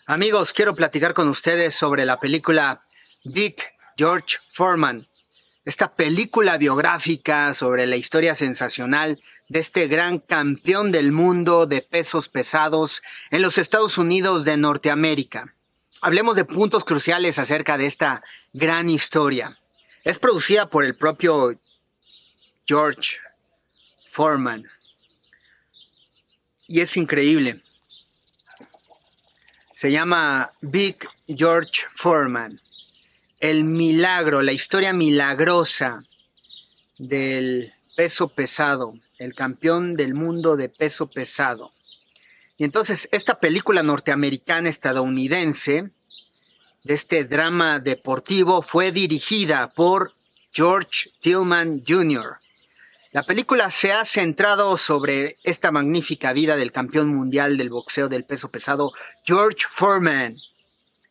Amigos, quiero platicar con ustedes sobre la película Big George Foreman. Esta película biográfica sobre la historia sensacional de este gran campeón del mundo de pesos pesados en los Estados Unidos de Norteamérica. Hablemos de puntos cruciales acerca de esta gran historia. Es producida por el propio George Foreman. Y es increíble. Se llama Big George Foreman. El milagro, la historia milagrosa del peso pesado, el campeón del mundo de peso pesado. Y entonces esta película norteamericana estadounidense de este drama deportivo fue dirigida por George Tillman Jr. La película se ha centrado sobre esta magnífica vida del campeón mundial del boxeo del peso pesado, George Foreman,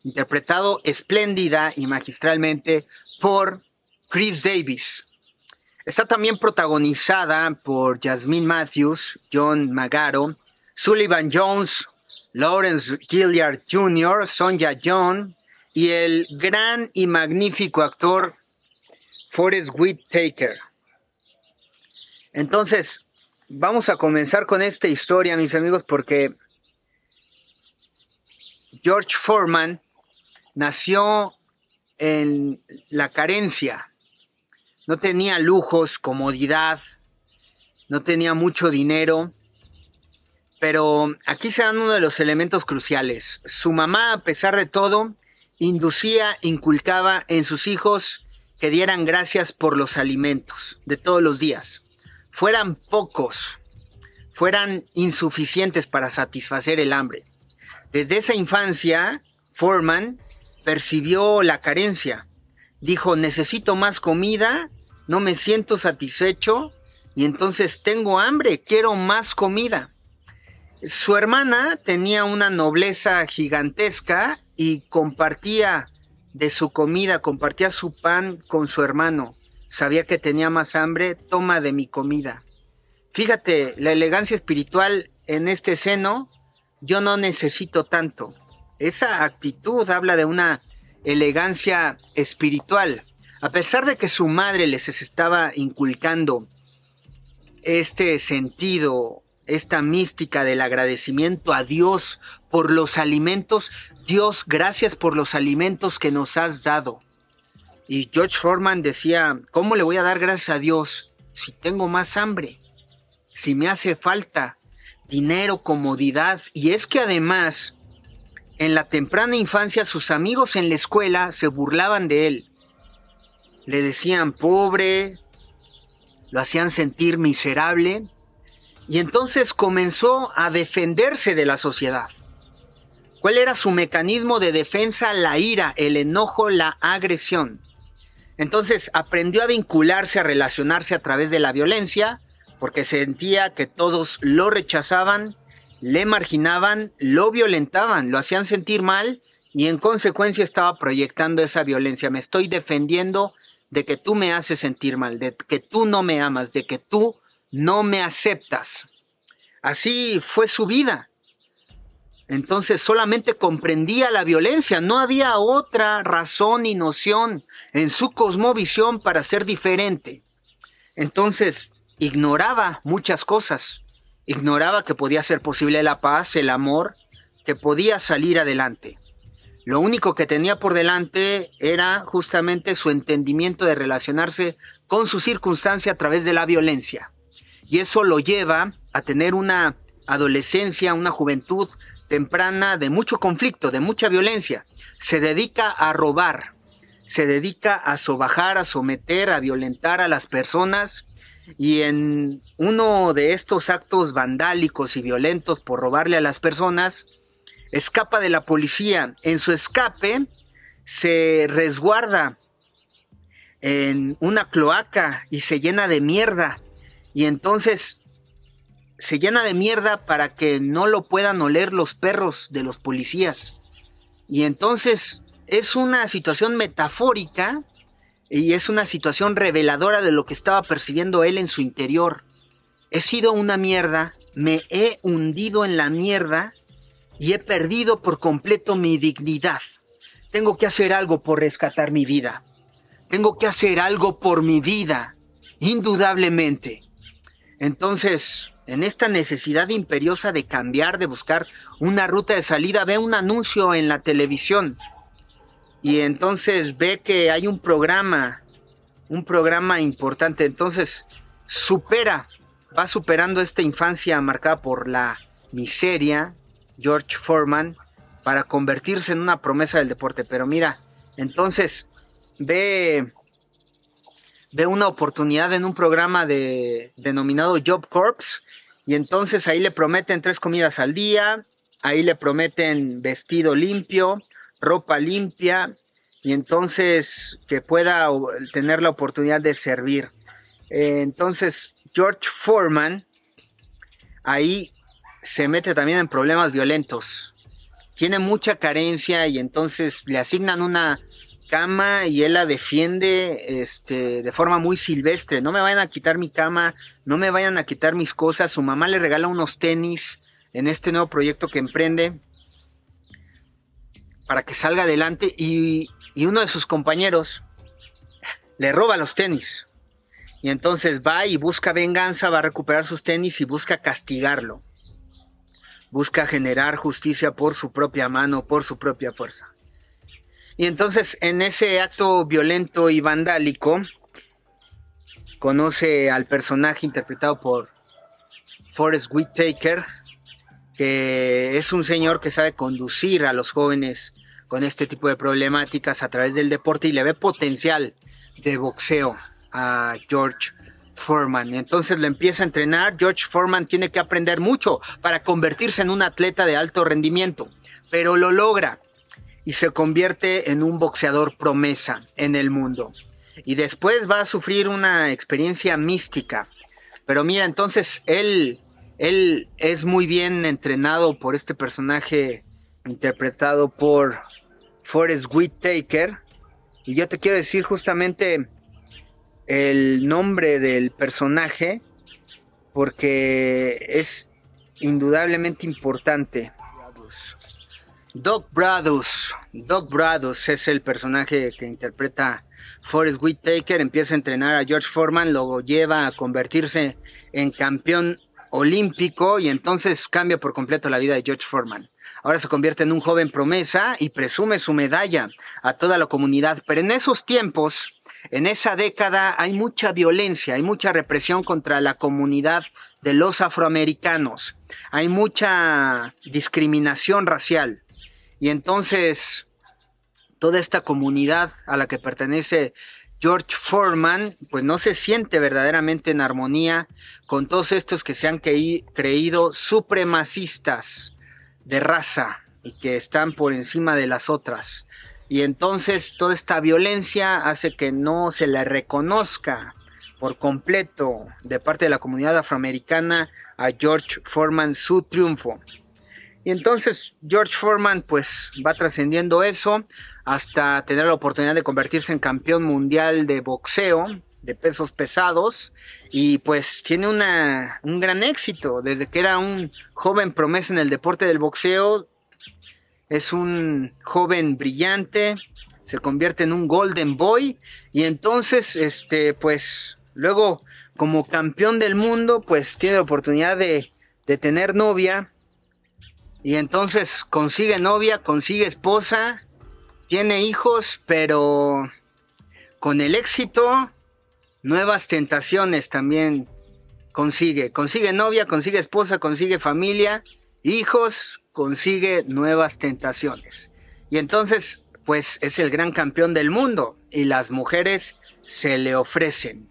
interpretado espléndida y magistralmente por Chris Davis. Está también protagonizada por Jasmine Matthews, John Magaro, Sullivan Jones, Lawrence Gilliard Jr., Sonja John y el gran y magnífico actor Forest Whitaker. Entonces, vamos a comenzar con esta historia, mis amigos, porque George Foreman nació en la carencia. No tenía lujos, comodidad, no tenía mucho dinero, pero aquí se dan uno de los elementos cruciales. Su mamá, a pesar de todo, inculcaba en sus hijos que dieran gracias por los alimentos de todos los días. Fueran pocos, fueran insuficientes para satisfacer el hambre. Desde esa infancia, Foreman percibió la carencia. Dijo, necesito más comida, no me siento satisfecho y entonces tengo hambre, quiero más comida. Su hermana tenía una nobleza gigantesca y compartía de su comida, compartía su pan con su hermano. Sabía que tenía más hambre, toma de mi comida. Fíjate, la elegancia espiritual en este seno, yo no necesito tanto. Esa actitud habla de una elegancia espiritual. A pesar de que su madre les estaba inculcando este sentido, esta mística del agradecimiento a Dios por los alimentos, Dios, gracias por los alimentos que nos has dado. Y George Foreman decía, ¿cómo le voy a dar gracias a Dios si tengo más hambre? Si me hace falta dinero, comodidad. Y es que además, en la temprana infancia, sus amigos en la escuela se burlaban de él. Le decían pobre, lo hacían sentir miserable. Y entonces comenzó a defenderse de la sociedad. ¿Cuál era su mecanismo de defensa? La ira, el enojo, la agresión. Entonces aprendió a vincularse, a relacionarse a través de la violencia, porque sentía que todos lo rechazaban, le marginaban, lo violentaban, lo hacían sentir mal y en consecuencia estaba proyectando esa violencia. Me estoy defendiendo de que tú me haces sentir mal, de que tú no me amas, de que tú no me aceptas. Así fue su vida. Entonces solamente comprendía la violencia, no había otra razón y noción en su cosmovisión para ser diferente. Entonces ignoraba muchas cosas, ignoraba que podía ser posible la paz, el amor, que podía salir adelante. Lo único que tenía por delante era justamente su entendimiento de relacionarse con su circunstancia a través de la violencia. Y eso lo lleva a tener una adolescencia, una juventud temprana de mucho conflicto, de mucha violencia. Se dedica a robar, se dedica a sobajar, a someter, a violentar a las personas. Y en uno de estos actos vandálicos y violentos por robarle a las personas, escapa de la policía. En su escape se resguarda en una cloaca y se llena de mierda. Y entonces se llena de mierda para que no lo puedan oler los perros de los policías. Y entonces es una situación metafórica y es una situación reveladora de lo que estaba percibiendo él en su interior. He sido una mierda, me he hundido en la mierda y he perdido por completo mi dignidad. Tengo que hacer algo por rescatar mi vida. Tengo que hacer algo por mi vida, indudablemente. Entonces, en esta necesidad imperiosa de cambiar, de buscar una ruta de salida, ve un anuncio en la televisión y entonces ve que hay un programa importante. Entonces, va superando esta infancia marcada por la miseria, George Foreman, para convertirse en una promesa del deporte. Pero mira, entonces ve una oportunidad en un programa denominado Job Corps, y entonces ahí le prometen 3 comidas al día, ahí le prometen vestido limpio, ropa limpia, y entonces que pueda tener la oportunidad de servir. Entonces George Foreman ahí se mete también en problemas violentos. Tiene mucha carencia y entonces le asignan una cama y él la defiende de forma muy silvestre. No me vayan a quitar mi cama, no me vayan a quitar mis cosas. Su mamá le regala unos tenis en este nuevo proyecto que emprende para que salga adelante, y uno de sus compañeros le roba los tenis. Y entonces va y busca venganza, va a recuperar sus tenis y busca castigarlo. Busca generar justicia por su propia mano, por su propia fuerza. Y entonces en ese acto violento y vandálico conoce al personaje interpretado por Forest Whitaker, que es un señor que sabe conducir a los jóvenes con este tipo de problemáticas a través del deporte, y le ve potencial de boxeo a George Foreman. Entonces lo empieza a entrenar. George Foreman tiene que aprender mucho para convertirse en un atleta de alto rendimiento, pero lo logra y se convierte en un boxeador promesa en el mundo. Y después va a sufrir una experiencia mística. Pero mira, entonces él es muy bien entrenado por este personaje interpretado por Forest Whitaker. Y yo te quiero decir justamente el nombre del personaje porque es indudablemente importante. Doc Bradus es el personaje que interpreta Forest Whitaker. Empieza a entrenar a George Foreman, lo lleva a convertirse en campeón olímpico y entonces cambia por completo la vida de George Foreman. Ahora se convierte en un joven promesa y presume su medalla a toda la comunidad. Pero en esos tiempos, en esa década, hay mucha violencia, hay mucha represión contra la comunidad de los afroamericanos. Hay mucha discriminación racial. Y entonces toda esta comunidad a la que pertenece George Foreman, pues no se siente verdaderamente en armonía con todos estos que se han creído supremacistas de raza y que están por encima de las otras. Y entonces toda esta violencia hace que no se le reconozca por completo de parte de la comunidad afroamericana a George Foreman su triunfo. Y entonces George Foreman pues va trascendiendo eso hasta tener la oportunidad de convertirse en campeón mundial de boxeo de pesos pesados, y pues tiene un gran éxito desde que era un joven promesa en el deporte del boxeo. Es un joven brillante, se convierte en un Golden Boy y entonces pues luego como campeón del mundo pues tiene la oportunidad de tener novia. Y entonces consigue novia, consigue esposa, tiene hijos, pero con el éxito, nuevas tentaciones también consigue. Consigue novia, consigue esposa, consigue familia, hijos, consigue nuevas tentaciones. Y entonces, pues es el gran campeón del mundo y las mujeres se le ofrecen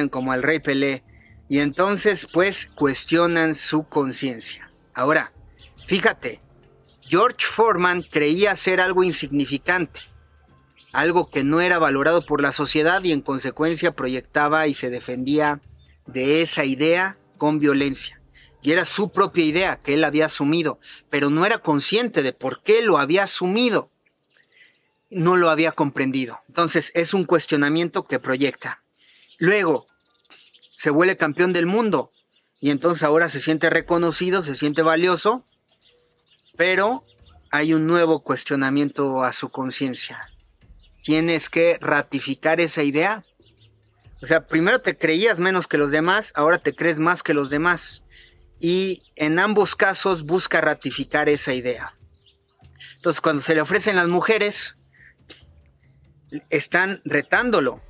como al rey Pelé. Y entonces, pues cuestionan su conciencia. Ahora, fíjate, George Foreman creía ser algo insignificante, algo que no era valorado por la sociedad y en consecuencia proyectaba y se defendía de esa idea con violencia. Y era su propia idea que él había asumido, pero no era consciente de por qué lo había asumido. No lo había comprendido. Entonces es un cuestionamiento que proyecta. Luego, se vuelve campeón del mundo. Y entonces ahora se siente reconocido, se siente valioso pero hay un nuevo cuestionamiento a su conciencia. Tienes que ratificar esa idea. O sea, primero te creías menos que los demás, ahora te crees más que los demás. Y en ambos casos busca ratificar esa idea. Entonces, cuando se le ofrecen las mujeres, están retándolo,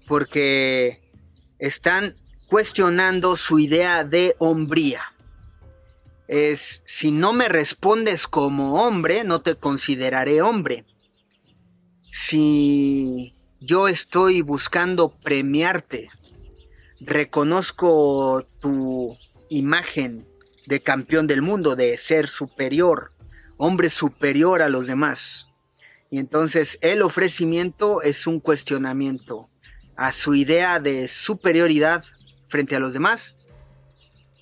porque están cuestionando su idea de hombría. Es, si no me respondes como hombre, no te consideraré hombre. Si yo estoy buscando premiarte, reconozco tu imagen de campeón del mundo, de ser superior, hombre superior a los demás. Y entonces el ofrecimiento es un cuestionamiento a su idea de superioridad frente a los demás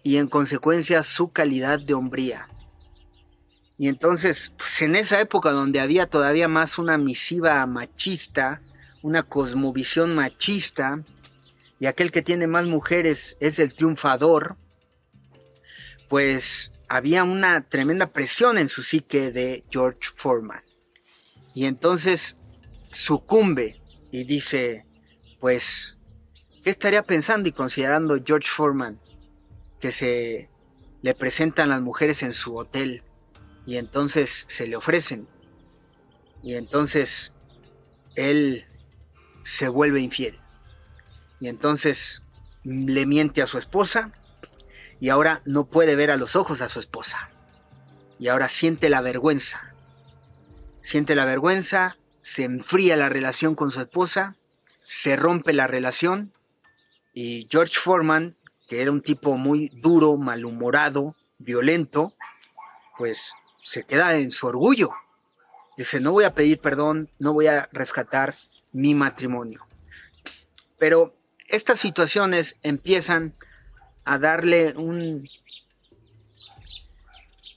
y en consecuencia su calidad de hombría. Y entonces, pues en esa época donde había todavía más una misiva machista, una cosmovisión machista, y aquel que tiene más mujeres es el triunfador, pues había una tremenda presión en su psique de George Foreman. Y entonces sucumbe y dice, pues, ¿qué estaría pensando y considerando George Foreman? Que se le presentan las mujeres en su hotel y entonces se le ofrecen. Y entonces él se vuelve infiel. Y entonces le miente a su esposa y ahora no puede ver a los ojos a su esposa. Y ahora siente la vergüenza. Siente la vergüenza, se enfría la relación con su esposa, se rompe la relación y George Foreman, que era un tipo muy duro, malhumorado, violento, pues se queda en su orgullo. Dice, no voy a pedir perdón, no voy a rescatar mi matrimonio. Pero estas situaciones empiezan a darle un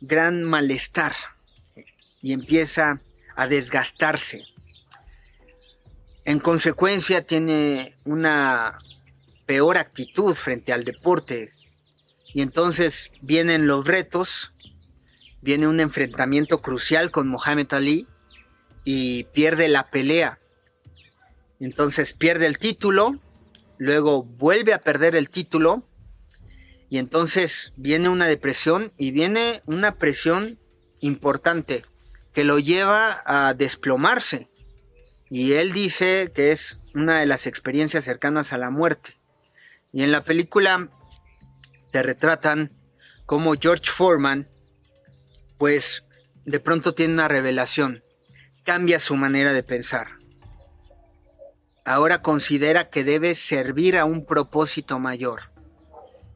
gran malestar y empieza a desgastarse. En consecuencia, tiene una peor actitud frente al deporte. Y entonces vienen los retos, viene un enfrentamiento crucial con Muhammad Ali y pierde la pelea. Entonces pierde el título, luego vuelve a perder el título y entonces viene una depresión y viene una presión importante que lo lleva a desplomarse. Y él dice que es una de las experiencias cercanas a la muerte. Y en la película te retratan cómo George Foreman, pues de pronto tiene una revelación, cambia su manera de pensar. Ahora considera que debe servir a un propósito mayor,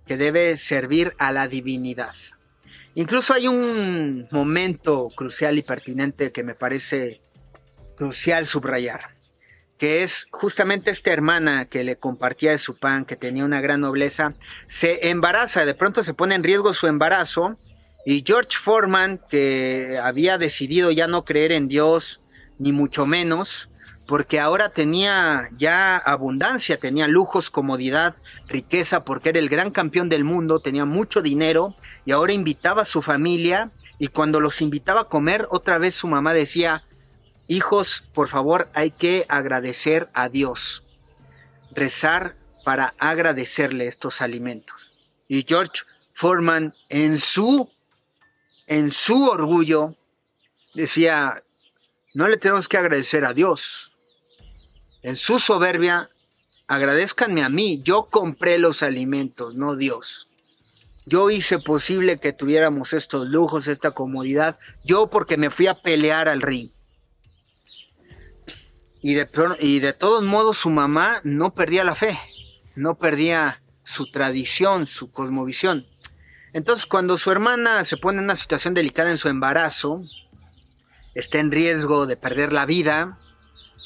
que debe servir a la divinidad. Incluso hay un momento crucial y pertinente que me parece crucial subrayar, que es justamente esta hermana que le compartía de su pan, que tenía una gran nobleza, se embaraza, de pronto se pone en riesgo su embarazo, y George Foreman, que había decidido ya no creer en Dios, ni mucho menos, porque ahora tenía ya abundancia, tenía lujos, comodidad, riqueza, porque era el gran campeón del mundo, tenía mucho dinero, y ahora invitaba a su familia, y cuando los invitaba a comer, otra vez su mamá decía, hijos, por favor, hay que agradecer a Dios, rezar para agradecerle estos alimentos. Y George Foreman, en su orgullo, decía, no le tenemos que agradecer a Dios. En su soberbia, agradézcanme a mí, yo compré los alimentos, no Dios. Yo hice posible que tuviéramos estos lujos, esta comodidad, yo porque me fui a pelear al ring. Y de todos modos su mamá no perdía la fe, no perdía su tradición, su cosmovisión. Entonces cuando su hermana se pone en una situación delicada en su embarazo, está en riesgo de perder la vida,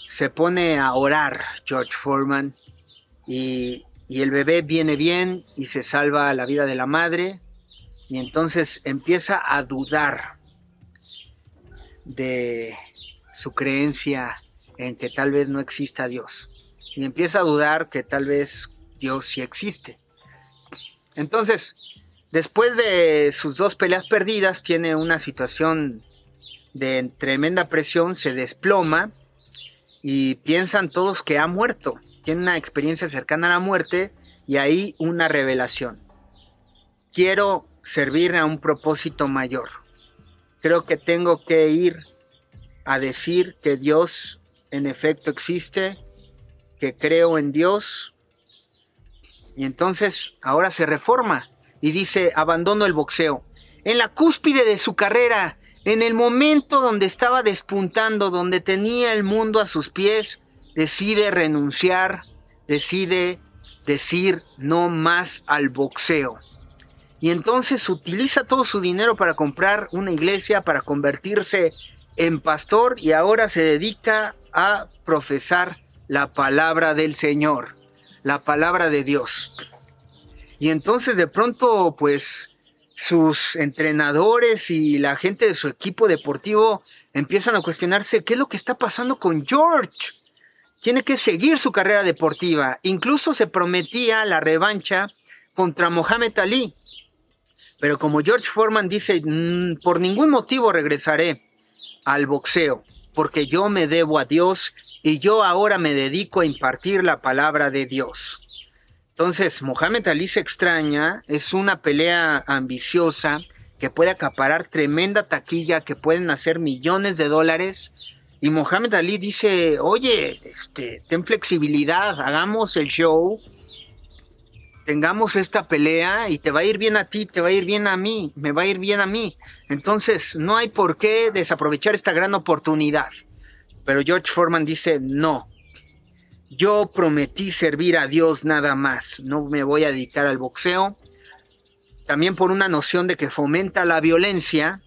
se pone a orar George Foreman y el bebé viene bien y se salva la vida de la madre y entonces empieza a dudar de su creencia en que tal vez no exista Dios y empieza a dudar que tal vez Dios sí existe. Entonces Después de sus 2 peleas perdidas, tiene una situación de tremenda presión, se desploma y piensan todos que ha muerto. Tiene una experiencia cercana a la muerte y ahí una revelación. Quiero servir a un propósito mayor. Creo que tengo que ir a decir que Dios en efecto existe, que creo en Dios. Y entonces ahora se reforma y dice, abandono el boxeo. En la cúspide de su carrera, en el momento donde estaba despuntando, donde tenía el mundo a sus pies, decide renunciar, decide decir no más al boxeo. Y entonces utiliza todo su dinero para comprar una iglesia, para convertirse en pastor, y ahora se dedica a profesar la palabra del Señor, la palabra de Dios. Y entonces de pronto, pues, sus entrenadores y la gente de su equipo deportivo empiezan a cuestionarse qué es lo que está pasando con George. Tiene que seguir su carrera deportiva. Incluso se prometía la revancha contra Muhammad Ali. Pero como George Foreman dice, por ningún motivo regresaré al boxeo, porque yo me debo a Dios y yo ahora me dedico a impartir la palabra de Dios. Entonces, Muhammad Ali se extraña, es una pelea ambiciosa que puede acaparar tremenda taquilla, que pueden hacer millones de dólares. Y Muhammad Ali dice, oye, ten flexibilidad, hagamos el show, tengamos esta pelea y te va a ir bien a ti, te va a ir bien a mí, me va a ir bien a mí. Entonces, no hay por qué desaprovechar esta gran oportunidad. Pero George Foreman dice, no. Yo prometí servir a Dios nada más, no me voy a dedicar al boxeo. También por una noción de que fomenta la violencia,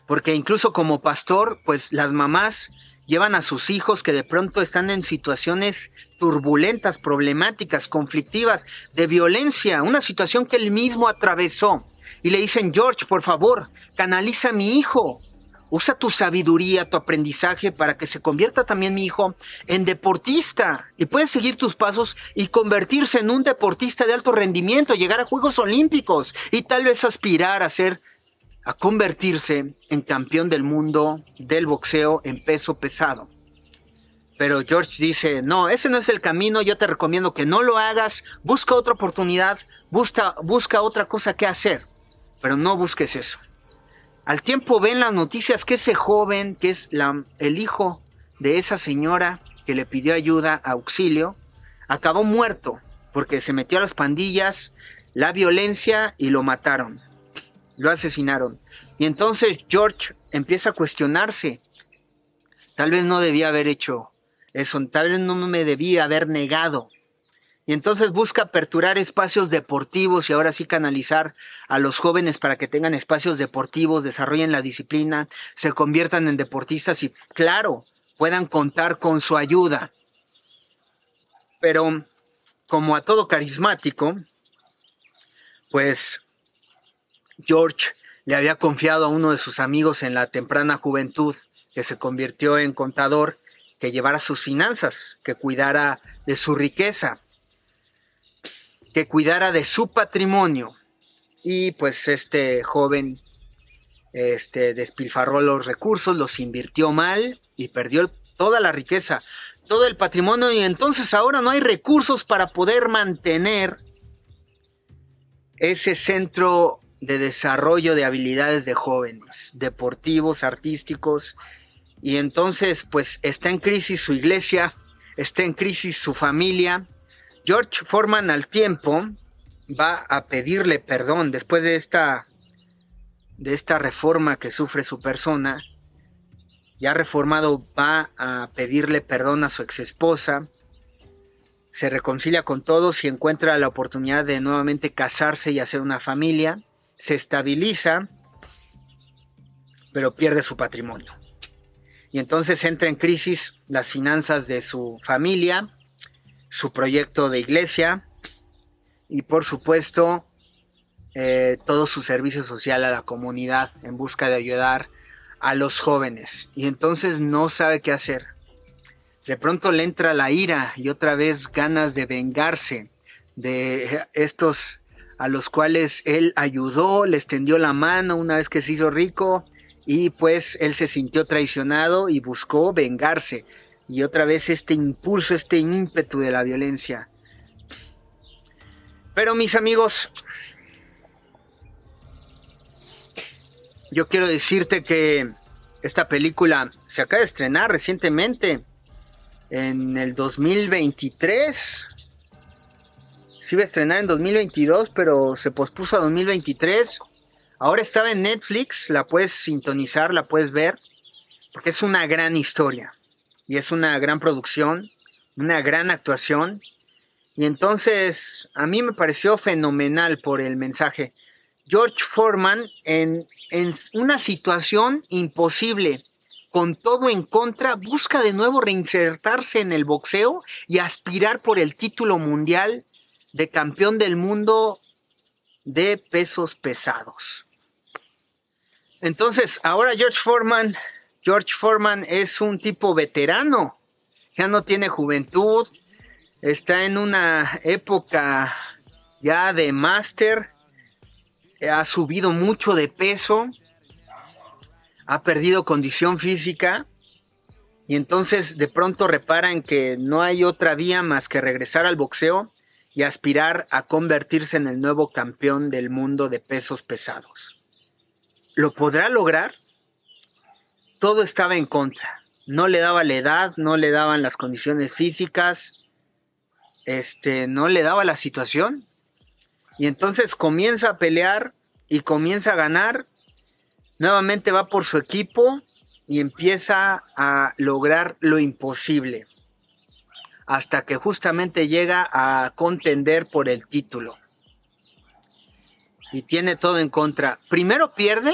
porque incluso como pastor, pues las mamás llevan a sus hijos que de pronto están en situaciones turbulentas, problemáticas, conflictivas, de violencia, una situación que él mismo atravesó. Y le dicen, George, por favor, canaliza a mi hijo. Usa tu sabiduría, tu aprendizaje para que se convierta también mi hijo en deportista. Y puedes seguir tus pasos y convertirse en un deportista de alto rendimiento, llegar a Juegos Olímpicos y tal vez aspirar a convertirse en campeón del mundo del boxeo en peso pesado. Pero George dice, no, ese no es el camino, yo te recomiendo que no lo hagas, busca otra oportunidad, busca otra cosa que hacer, pero no busques eso. Al tiempo ven las noticias que ese joven, que es el hijo de esa señora que le pidió ayuda, auxilio, acabó muerto porque se metió a las pandillas, la violencia y lo mataron, lo asesinaron. Y entonces George empieza a cuestionarse, tal vez no debía haber hecho eso, tal vez no me debía haber negado. Y entonces busca aperturar espacios deportivos y ahora sí canalizar a los jóvenes para que tengan espacios deportivos, desarrollen la disciplina, se conviertan en deportistas y, claro, puedan contar con su ayuda. Pero, como a todo carismático, pues George le había confiado a uno de sus amigos en la temprana juventud, que se convirtió en contador, que llevara sus finanzas, que cuidara de su riqueza, que cuidara de su patrimonio. Y pues este joven despilfarró los recursos, los invirtió mal y perdió toda la riqueza, todo el patrimonio, y entonces ahora no hay recursos para poder mantener ese centro de desarrollo de habilidades de jóvenes, deportivos, artísticos. Y entonces pues está en crisis su iglesia, está en crisis su familia. George Foreman al tiempo va a pedirle perdón después de esta reforma que sufre su persona. Ya reformado, va a pedirle perdón a su exesposa. Se reconcilia con todos y encuentra la oportunidad de nuevamente casarse y hacer una familia. Se estabiliza, pero pierde su patrimonio. Y entonces entra en crisis las finanzas de su familia, su proyecto de iglesia y por supuesto todo su servicio social a la comunidad en busca de ayudar a los jóvenes. Y entonces no sabe qué hacer. De pronto le entra la ira y otra vez ganas de vengarse de estos a los cuales él ayudó, les tendió la mano una vez que se hizo rico, y pues él se sintió traicionado y buscó vengarse. Y otra vez este impulso, este ímpetu de la violencia. Pero mis amigos, yo quiero decirte que esta película se acaba de estrenar recientemente, en el 2023. Se iba a estrenar en 2022, pero se pospuso a 2023. Ahora estaba en Netflix, la puedes sintonizar, la puedes ver, porque es una gran historia y es una gran producción, una gran actuación. Y entonces a mí me pareció fenomenal por el mensaje. George Foreman en una situación imposible, con todo en contra, busca de nuevo reinsertarse en el boxeo y aspirar por el título mundial de campeón del mundo de pesos pesados. Entonces, ahora George Foreman es un tipo veterano, ya no tiene juventud, está en una época ya de máster, ha subido mucho de peso, ha perdido condición física, y entonces de pronto repara en que no hay otra vía más que regresar al boxeo y aspirar a convertirse en el nuevo campeón del mundo de pesos pesados. ¿Lo podrá lograr? Todo estaba en contra. No le daba la edad, no le daban las condiciones físicas, no le daba la situación. Y entonces comienza a pelear y comienza a ganar. Nuevamente va por su equipo y empieza a lograr lo imposible, hasta que justamente llega a contender por el título. Y tiene todo en contra. Primero pierde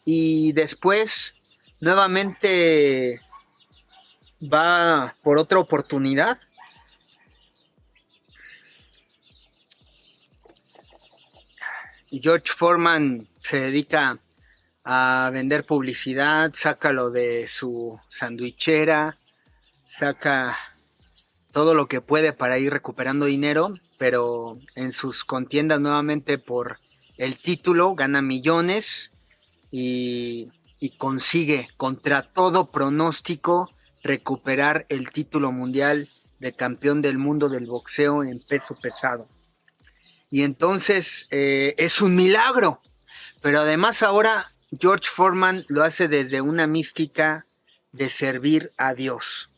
y después nuevamente va por otra oportunidad. George Foreman se dedica a vender publicidad, saca lo de su sandwichera, saca todo lo que puede para ir recuperando dinero, pero en sus contiendas nuevamente por el título gana millones y consigue contra todo pronóstico recuperar el título mundial de campeón del mundo del boxeo en peso pesado. Y entonces es un milagro, pero además ahora George Foreman lo hace desde una mística de servir a Dios.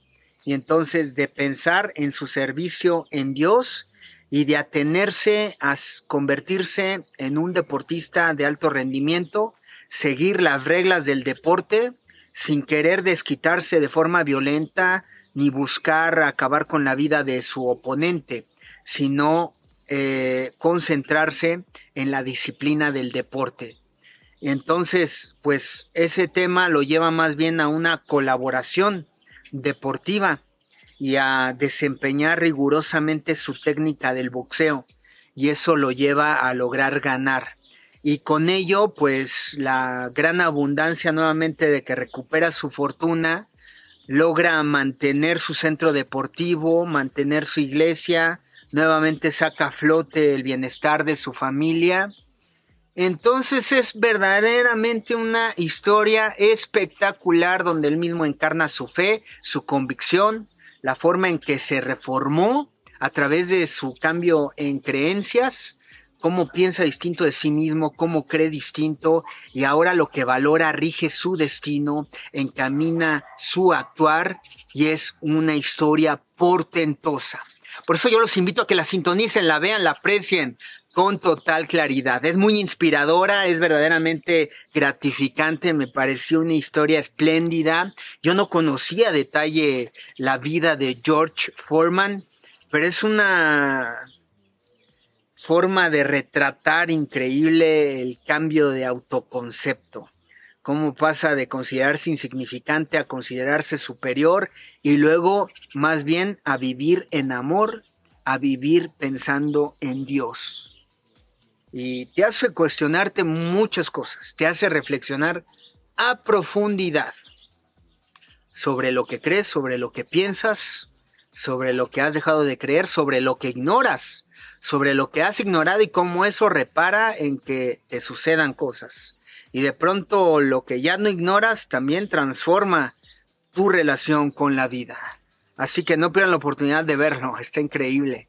Y entonces de pensar en su servicio en Dios y de atenerse a convertirse en un deportista de alto rendimiento, seguir las reglas del deporte sin querer desquitarse de forma violenta ni buscar acabar con la vida de su oponente, sino concentrarse en la disciplina del deporte. Entonces, pues ese tema lo lleva más bien a una colaboración deportiva y a desempeñar rigurosamente su técnica del boxeo, y eso lo lleva a lograr ganar. Y con ello, pues la gran abundancia nuevamente de que recupera su fortuna, logra mantener su centro deportivo, mantener su iglesia, nuevamente saca a flote el bienestar de su familia. Entonces es verdaderamente una historia espectacular donde él mismo encarna su fe, su convicción, la forma en que se reformó a través de su cambio en creencias, cómo piensa distinto de sí mismo, cómo cree distinto, y ahora lo que valora rige su destino, encamina su actuar, y es una historia portentosa. Por eso yo los invito a que la sintonicen, la vean, la aprecien con total claridad. Es muy inspiradora, es verdaderamente gratificante, me pareció una historia espléndida. Yo no conocía a detalle la vida de George Foreman, pero es una forma de retratar increíble el cambio de autoconcepto. Cómo pasa de considerarse insignificante a considerarse superior, y luego más bien a vivir en amor, a vivir pensando en Dios. Y te hace cuestionarte muchas cosas, te hace reflexionar a profundidad sobre lo que crees, sobre lo que piensas, sobre lo que has dejado de creer, sobre lo que ignoras, sobre lo que has ignorado y cómo eso repara en que te sucedan cosas. Y de pronto lo que ya no ignoras también transforma tu relación con la vida. Así que no pierdan la oportunidad de verlo, está increíble.